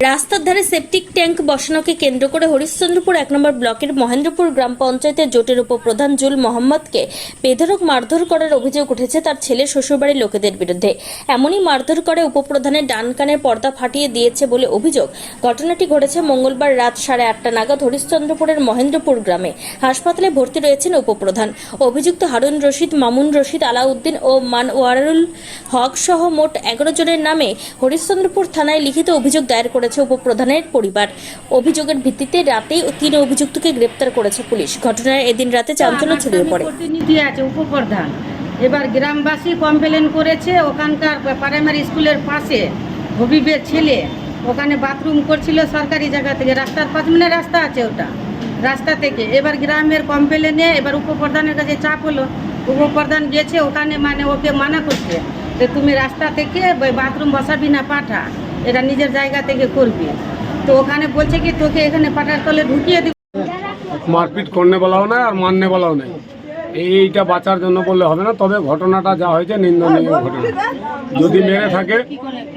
রাস্তার ধারে septic tank বসানোকে কেন্দ্র করে হরিশ্চন্দ্রপুর 1 নম্বর ব্লকের মহেন্দ্রপুর গ্রাম পঞ্চায়েতের জোটের উপপ্রধান জুল মোহাম্মদকে বেধড়ক মারধর করার অভিযোগ উঠেছে তার ছেলে শ্বশুরবাড়ির লোকেদের বিরুদ্ধে। এমনই মারধর করে উপপ্রধানের ডান কানের পর্দা ফাটিয়ে দিয়েছে বলে অভিযোগ। ঘটনাটি ঘটেছে মঙ্গলবার রাত 8:30 নাগাদ হরিশ্চন্দ্রপুরের মহেন্দ্রপুর গ্রামে। হাসপাতালে ভর্তি রয়েছেন উপপ্রধান। অভিযুক্ত হারুন রশিদ, মামুন রশিদ, আলাউদ্দিন ও মানওয়ারুল হক সহ মোট 11 জনের নামে হরিশ্চন্দ্রপুর থানায় লিখিত অভিযোগ দায়ের করেছে উপপ্রধানের পরিবার। অভিযোগের ভিত্তিতে রাতেই 3 অভিযুক্তকে গ্রেপ্তার করেছে পুলিশ। ঘটনায় এদিন রাতে চাঞ্চল্য ছড়িয়ে পড়ে। প্রতিনিধি আছে উপপ্রধান, এবার গ্রামবাসী কমপ্লেন করেছে ওখানকার প্রাইমারি স্কুলের পাশে হবিবের ছেলে ওখানে বাথরুম করছিল সরকারি জায়গা থেকে, রাস্তার পাশে মানে রাস্তা আছে ওটা, রাস্তা থেকে। এবার গ্রামের কমপ্লেনে এবার উপপ্রধানের কাছে চাপ হলো, উপপ্রধান গেছে ওখানে, মানে ওকে মানা করছে যে তুমি রাস্তা থেকে বাথরুম বসাবি না, পাঠা, এটা নিজের জায়গা থেকে করবি। তো ওখানে বলছে কি তোকে এখানে পাটার তলে ঢুকিয়ে দিব। মারপিট করনে বলাও নাই আর মাননে বলাও নাই, এইটা বাঁচার জন্য বললে হবে না। তবে ঘটনাটা যা হয়েছে নিন্দনীয় ঘটনা। যদি মেরে থাকে,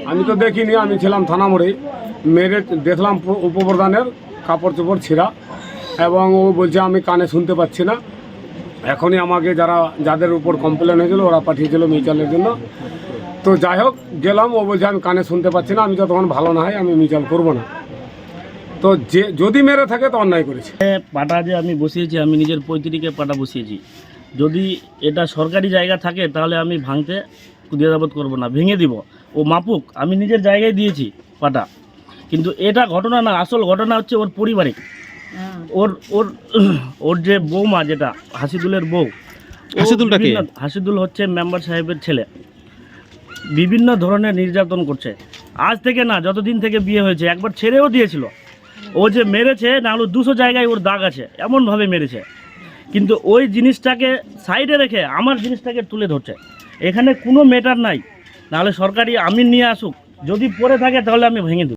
আমি তো দেখিনি, আমি ছিলাম থানা মোড়ে, মেরে দেখলাম উপপ্রধানের কাপড় চোপড় ছিঁড়া, এবং ও বলছে আমি কানে শুনতে পাচ্ছি না। এখনই আমাকে যাদের উপর কমপ্লেন হয়েছিল ওরা পাঠিয়েছিল মিউচুয়ালের জন্য। তো যাই হোক গেলাম, ও বলছে আমি কানে শুনতে পাচ্ছি না, আমি যতক্ষণ ভালো না হয় আমি মিউচুয়াল করবো না। তো যদি মেরে থাকে তো অন্যায় করেছে। পাটা যে আমি বসিয়েছি, আমি নিজের পৈতৃকে পাটা বসিয়েছি। যদি এটা সরকারি জায়গা থাকে তাহলে আমি ভাঙতে দ্বিধাবোধ করবো না, ভেঙে দিব। ও মাপুক, আমি নিজের জায়গায় দিয়েছি পাটা। কিন্তু এটা ঘটনা না, আসল ঘটনা হচ্ছে ওর পরিবারে। ওর ওর ওর যে বৌমা, যেটা হাসিদুলের বউ, হাসিদুল হচ্ছে মেম্বার সাহেবের ছেলে, বিভিন্ন ধরনের নির্যাতন করছে। আজ থেকে না, যতদিন থেকে বিয়ে হয়েছে, একবার ছেড়েও দিয়েছিল। ও যে মেরেছে, না হলো 200 জায়গায় ওর দাগ আছে, এমনভাবে মেরেছে। কিন্তু ওই জিনিসটাকে সাইডে রেখে আমার জিনিসটাকে তুলে ধরছে। এখানে কোনো ম্যাটার নাই, নাহলে সরকারি আমিন নিয়ে আসুক, যদি পড়ে থাকে তাহলে আমি ভেঙে দেব।